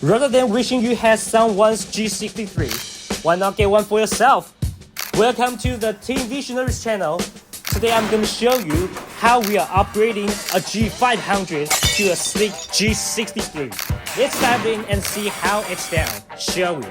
Rather than wishing you had someone's G63, why not get one for yourself? Welcome to the Team Visionaries channel. Today I'm going to show you how we are upgrading a G500 to a sleek G63. Let's dive in and see how it's done, shall we?